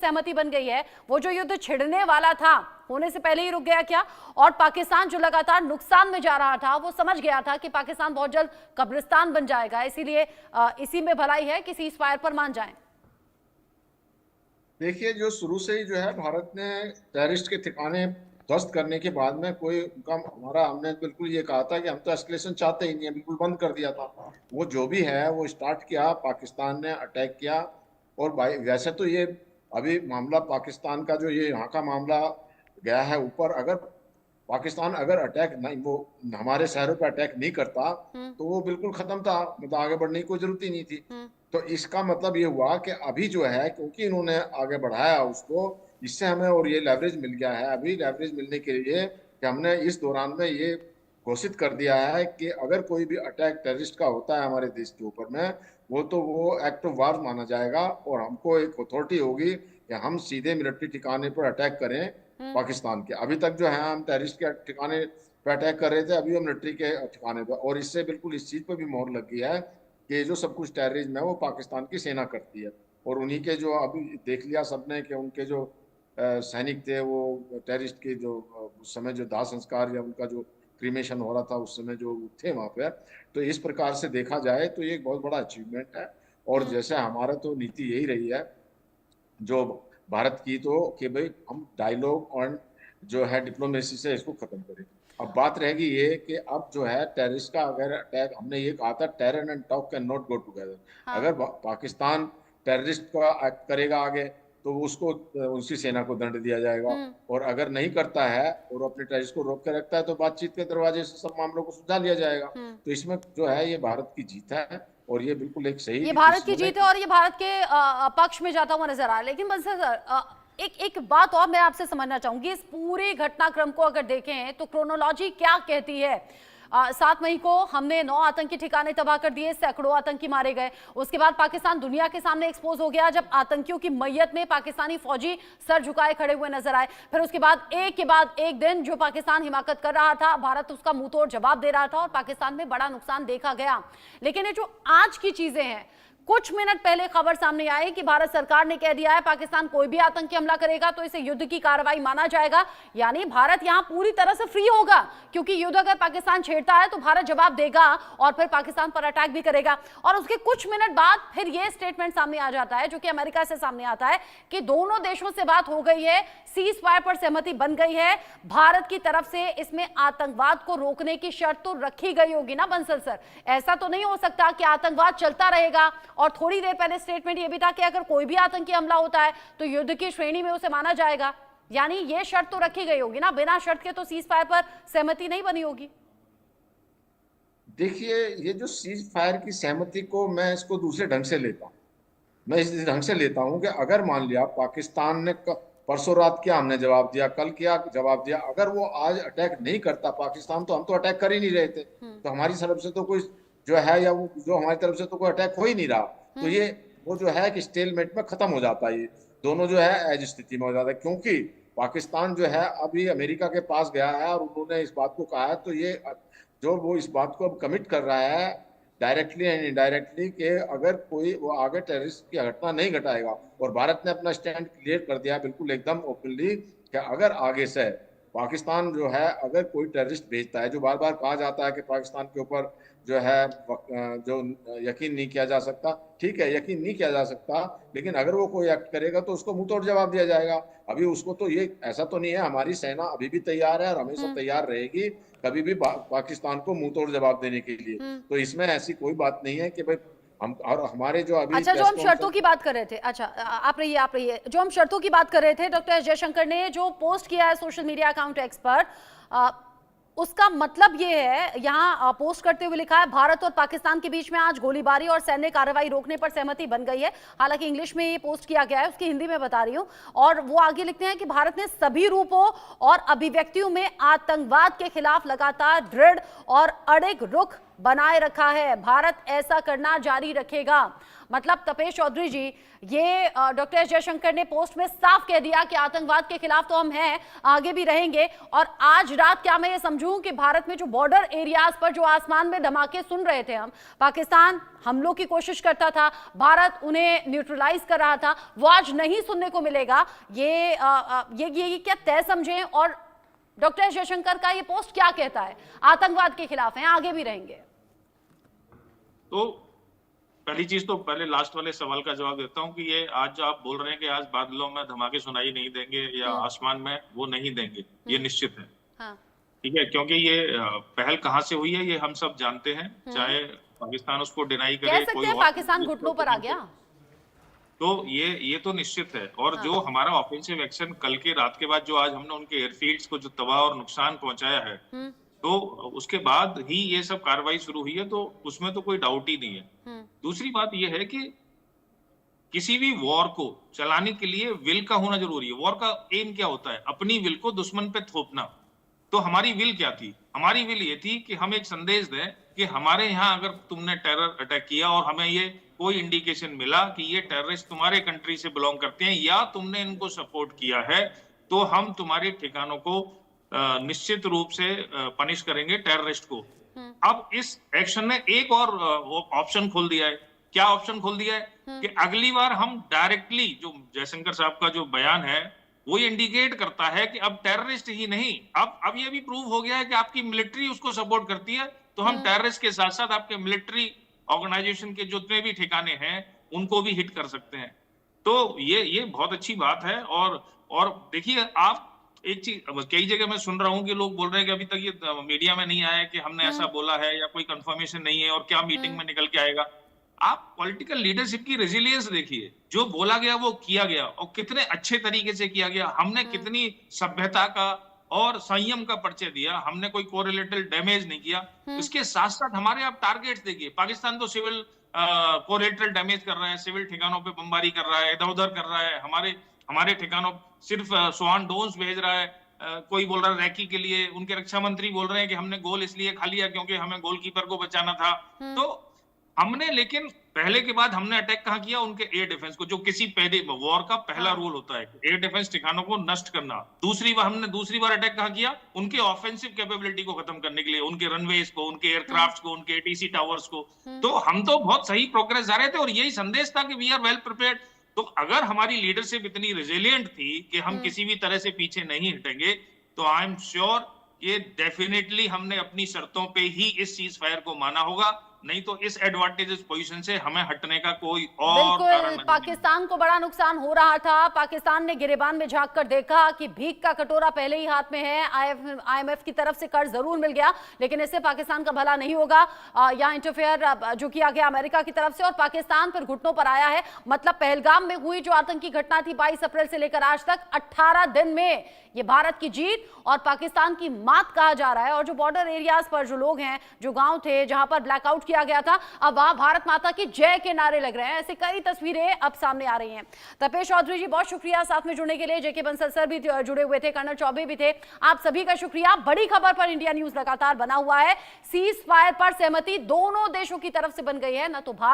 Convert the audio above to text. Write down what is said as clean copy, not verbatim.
सहमति बन गई है, वो जो युद्ध छिड़ने वाला था होने से पहले ही रुक गया क्या? और पाकिस्तान जो लगातार नुकसान में जा रहा था वो समझ गया था कि पाकिस्तान बहुत जल्द कब्रिस्तान बन जाएगा, इसीलिए इसी में भलाई है कि सीज फायर पर मान जाएं। देखिए, जो शुरू से ही जो है भारत ने टेररिस्ट के ठिकाने ध्वस्त करने के बाद में कोई उनका हमारा हमने बिल्कुल ये कहा था कि हम तो एस्केलेशन चाहते ही नहीं है, बिल्कुल बंद कर दिया था। वो जो भी है वो स्टार्ट किया, पाकिस्तान ने अटैक किया। और भाई वैसे तो ये अभी मामला पाकिस्तान का जो ये यहाँ का मामला गया है ऊपर, अगर पाकिस्तान अगर अटैक नहीं, वो हमारे शहरों पर अटैक नहीं करता हम्म। तो वो बिल्कुल खत्म था, मतलब आगे बढ़ने की कोई जरूरत ही नहीं थी। हम्म। तो इसका मतलब ये हुआ कि अभी जो है क्योंकि इन्होंने आगे बढ़ाया उसको, इससे हमें और ये लेवरेज मिल गया है। अभी लेवरेज मिलने के लिए कि हमने इस दौरान में ये घोषित कर दिया है कि अगर कोई भी अटैक टेररिस्ट का होता है हमारे देश के ऊपर में, वो एक्ट ऑफ वार माना जाएगा और हमको एक अथॉरिटी होगी कि हम सीधे मिलिट्री ठिकाने पर अटैक करें। हम्म। पाकिस्तान के अभी तक जो है हम टेररिस्ट के ठिकाने पर अटैक कर रहे थे, अभी हम मिलिट्री के ठिकाने पर, और इससे बिल्कुल इस चीज पर भी मोहर लग गई है कि जो सब कुछ टेररिज्म है वो पाकिस्तान की सेना करती है। और उन्हीं के जो अभी देख लिया सबने कि उनके जो सैनिक थे वो टेररिस्ट के जो उस समय जो दाह संस्कार या उनका जो क्रीमेशन हो रहा था उस समय जो थे वहां पे। तो इस प्रकार से देखा जाए तो ये एक बहुत बड़ा अचीवमेंट है। और हम्म। जैसे हमारा तो नीति यही रही है जो भारत की, तो कि भाई हम डायलॉग और जो है डिप्लोमेसी से इसको खत्म करें। अब बात रहेगी ये कि अब जो है टेररिस्ट का अगर अटैक, हमने ये कहा था terror and talk can not go together. हाँ। अगर पाकिस्तान टेररिस्ट का एक्ट करेगा आगे तो उसको उसकी सेना को दंड दिया जाएगा। हम्म। और अगर नहीं करता है और अपने टेररिस्ट को रोक के रखता है तो बातचीत के दरवाजे से सब मामलों को सुलझा लिया जाएगा। हम्म। तो इसमें जो है ये भारत की जीत है और ये बिल्कुल एक सही ये भारत की डिसीजन है। जीत है और ये भारत के पक्ष में जाता हुआ नजर आ रहा है। लेकिन बस सर, एक एक बात और मैं आपसे समझना चाहूंगी, इस पूरे घटनाक्रम को अगर देखें तो क्रोनोलॉजी क्या कहती है? 7 मई को हमने 9 आतंकी ठिकाने तबाह कर दिए, सैकड़ों आतंकी मारे गए। उसके बाद पाकिस्तान दुनिया के सामने एक्सपोज हो गया जब आतंकियों की मैयत में पाकिस्तानी फौजी सर झुकाए खड़े हुए नजर आए। फिर उसके बाद एक दिन जो पाकिस्तान हिमाकत कर रहा था, भारत उसका मुंहतोड़ जवाब दे रहा था और पाकिस्तान में बड़ा नुकसान देखा गया। लेकिन ये जो आज की चीजें हैं, कुछ मिनट पहले खबर सामने आई कि भारत सरकार ने कह दिया है पाकिस्तान कोई भी आतंकी हमला करेगा तो इसे युद्ध की कार्रवाई माना जाएगा। यानी भारत यहां पूरी तरह से फ्री होगा, क्योंकि युद्ध अगर पाकिस्तान छेड़ता है तो भारत जवाब देगा और फिर पाकिस्तान पर अटैक भी करेगा। और उसके कुछ मिनट बाद फिर यह स्टेटमेंट सामने आ जाता है जो कि अमेरिका से सामने आता है कि दोनों देशों से बात हो गई है, सीज फायर पर सहमति बन गई है। भारत की तरफ से इसमें आतंकवाद को रोकने की शर्त तो रखी गई होगी ना बंसल सर? ऐसा तो नहीं हो सकता कि आतंकवाद चलता रहेगा। और थोड़ी देर पहले स्टेटमेंट यह भी था कि अगर कोई भी आतंकी हमला होता है तो युद्ध की श्रेणी में उसे माना जाएगा। यानी यह शर्त तो रखी गई होगी ना, बिना शर्त के तो सीज फायर पर सहमति नहीं बनी होगी। देखिए, ये जो सीज फायर की सहमति को मैं इसको दूसरे ढंग से लेता हूँ। मैं इस ढंग से लेता हूँ कि अगर मान लिया पाकिस्तान ने परसों रात क्या हमने जवाब दिया, कल क्या जवाब दिया, अगर वो आज अटैक नहीं करता पाकिस्तान तो हम तो अटैक कर ही नहीं रहे थे। तो हमारी तरफ से तो कोई जो है, या वो जो हमारी तरफ से तो कोई अटैक हो ही नहीं रहा। तो ये वो जो है कि स्टेलमेट में खत्म हो जाता है, ये दोनों जो है एज स्थिति में हो जाता है। क्योंकि पाकिस्तान जो है अभी अमेरिका के पास गया है और उन्होंने इस बात को कहा है, तो ये जो वो इस बात को अब कमिट कर रहा है डायरेक्टली एंड इनडायरेक्टली कि अगर कोई वो आगे टेररिस्ट की घटना नहीं घटाएगा। और भारत ने अपना स्टैंड क्लियर कर दिया बिल्कुल एकदम ओपनली कि अगर आगे से पाकिस्तान जो है अगर कोई टेररिस्ट भेजता है, जो बार बार कहा जाता है कि पाकिस्तान के ऊपर जो है जो यकीन नहीं किया जा सकता, ठीक है यकीन नहीं किया जा सकता, लेकिन अगर वो कोई एक्ट करेगा तो उसको मुंह तोड़ जवाब दिया जाएगा। अभी उसको तो ये ऐसा तो नहीं है, हमारी सेना अभी भी तैयार है और हमेशा तैयार रहेगी कभी भी पाकिस्तान को मुंह तोड़ जवाब देने के लिए। तो इसमें ऐसी कोई बात नहीं है कि भाई हम, और हमारे जो अभी अच्छा, जो हम शर्तों की बात कर रहे थे, अच्छा आप रहिए, जो हम शर्तों की बात कर रहे थे, डॉक्टर एस जयशंकर ने जो पोस्ट किया है सोशल मीडिया अकाउंट एक्स पर, उसका मतलब ये है, यहाँ पोस्ट करते हुए लिखा है भारत और पाकिस्तान के बीच में आज गोलीबारी और सैन्य कार्रवाई रोकने पर सहमति बन गई है। हालांकि इंग्लिश में ये पोस्ट किया गया है, उसकी हिंदी में बता रही हूँ। और वो आगे लिखते हैं कि भारत ने सभी रूपों और अभिव्यक्तियों में आतंकवाद के खिलाफ लगातार दृढ़ और अड़िग रुख बनाए रखा है। भारत ऐसा करना जारी रखेगा। मतलब तपेश चौधरी जी, ये डॉक्टर एस जयशंकर ने पोस्ट में साफ कह दिया कि आतंकवाद के खिलाफ तो हम हैं, आगे भी रहेंगे। और आज रात क्या मैं ये समझूं कि भारत में जो बॉर्डर एरियाज पर जो आसमान में धमाके सुन रहे थे, हम पाकिस्तान हमलों की कोशिश करता था, भारत उन्हें न्यूट्रलाइज कर रहा था, वो आज नहीं सुनने को मिलेगा। ये क्या तय समझें? और डॉक्टर एस जयशंकर का ये पोस्ट क्या कहता है? आतंकवाद के खिलाफ हैं, आगे भी रहेंगे। तो पहली चीज तो पहले लास्ट वाले सवाल का जवाब देता हूं कि ये आज जो आप बोल रहे हैं कि आज बादलों में धमाके सुनाई नहीं देंगे या आसमान में वो नहीं देंगे, ये निश्चित है। हाँ। ठीक है, क्योंकि ये पहल कहां से हुई है ये हम सब जानते हैं, चाहे पाकिस्तान उसको डिनाई करे, कोई और पाकिस्तान घुटनों पर आ गया, तो ये तो निश्चित है। और जो हमारा ऑफेंसिव एक्शन कल के रात के बाद जो आज हमने उनके एयरफील्ड्स को जो तबाह और नुकसान पहुंचाया है, तो उसके बाद ही ये सब कार्रवाई शुरू हुई है, तो उसमें तो कोई डाउट ही नहीं है। दूसरी बात ये है कि किसी भी वॉर को चलाने के लिए विल का होना जरूरी है। वॉर का एम क्या होता है? अपनी विल को दुश्मन पे थोपना। तो हमारी विल क्या थी? हमारी विल ये थी कि हम एक संदेश दें कि हमारे यहाँ अगर तुमने टेरर अटैक किया और हमें ये कोई इंडिकेशन मिला कि ये टेररिस्ट तुम्हारे कंट्री से बिलोंग करते हैं या तुमने इनको सपोर्ट किया है, तो हम तुम्हारे ठिकानों को निश्चित रूप से पनिश करेंगे, टेररिस्ट को। अब इस एक्शन ने एक और ऑप्शन खोल दिया है। क्या ऑप्शन खोल दिया है? कि अगली बार हम डायरेक्टली, जो जयशंकर साहब का जो बयान है वो इंडिकेट करता है कि अब टेररिस्ट ही नहीं, अब ये भी प्रूव हो गया है कि आपकी मिलिट्री उसको सपोर्ट करती है, तो हम टेररिस्ट के साथ साथ आपके मिलिट्री ऑर्गेनाइजेशन के जितने भी ठिकाने हैं उनको भी हिट कर सकते हैं। तो ये बहुत अच्छी बात है। और देखिए, आप एक चीज कई जगह मैं सुन रहा हूं कि लोग बोल रहे हैं कि अभी तक ये मीडिया में नहीं आया कि हमने ऐसा बोला है या कोई कंफर्मेशन नहीं है और क्या मीटिंग में निकल के आएगा। आप पॉलिटिकल लीडरशिप की रेजिलियंस देखिए, जो बोला गया वो किया गया और कितने अच्छे तरीके से किया गया। हमने कितनी सभ्यता का और संयम का परिचय दिया, हमने कोई कोरिलेटरल डैमेज नहीं किया। इसके साथ साथ हमारे आप टारगेट्स देखिए, पाकिस्तान तो सिविल कोरिलेटरल डैमेज कर रहा है, सिविल ठिकानों पे बमबारी कर रहा है, इधर उधर कर रहा है, हमारे ठिकानों सिर्फ स्वान ड्रोन्स भेज रहा है। कोई बोल रहा है रैकी के लिए, उनके रक्षा मंत्री बोल रहे हैं कि हमने गोल इसलिए खा लिया क्योंकि हमें गोलकीपर को बचाना था। तो हमने, लेकिन पहले के बाद हमने अटैक कहां किया? उनके एयर डिफेंस को, जो किसी पहले वॉर का पहला रूल होता है, एयर डिफेंस ठिकानों को नष्ट करना। दूसरी बार अटैक कहां किया? उनके ऑफेंसिव कैपेबिलिटी को खत्म करने के लिए, उनके रनवेज को, उनके एयरक्राफ्ट को, उनके एटीसी टावर्स को। तो हम तो बहुत सही प्रोग्रेस जा रहे थे और यही संदेश था कि वी आर वेल प्रिपेयर्ड। तो अगर हमारी लीडरशिप इतनी रेजिलिएंट थी कि हम किसी भी तरह से पीछे नहीं हटेंगे, तो आई एम श्योर ये डेफिनेटली हमने अपनी शर्तों पे ही इस चीज फायर को माना होगा, नहीं तो इस एडवांटेजेस पोजीशन से हमें हटने का कोई और कारण नहीं। पाकिस्तान को बड़ा नुकसान हो रहा था। पाकिस्तान ने गिरेबान में झांक कर देखा कि भीख का कटोरा पहले ही हाथ में है। IMF की तरफ से कर्ज जरूर मिल गया, लेकिन इससे पाकिस्तान का भला नहीं होगा। यहाँ इंटरफेयर जो किया गया अमेरिका की तरफ से, और पाकिस्तान पर घुटनों पर आया है। मतलब पहलगाम में हुई जो आतंकी घटना थी 22 अप्रैल से लेकर आज तक, 18 दिन में ये भारत की जीत और पाकिस्तान की मात कहा जा रहा है। और जो बॉर्डर एरियाज पर जो लोग हैं, जो गांव थे जहां पर ब्लैकआउट किया गया था, अब वहां भारत माता की जय के नारे लग रहे हैं। ऐसे कई तस्वीरें अब सामने आ रही हैं। तपेश चौधरी जी, बहुत शुक्रिया साथ में जुड़ने के लिए। जेके बंसल सर भी जुड़े हुए थे, कर्नल चौबे भी थे, आप सभी का शुक्रिया। बड़ी खबर पर इंडिया न्यूज लगातार बना हुआ है। सीज फायर पर सहमति दोनों देशों की तरफ से बन गई है, न तो भारत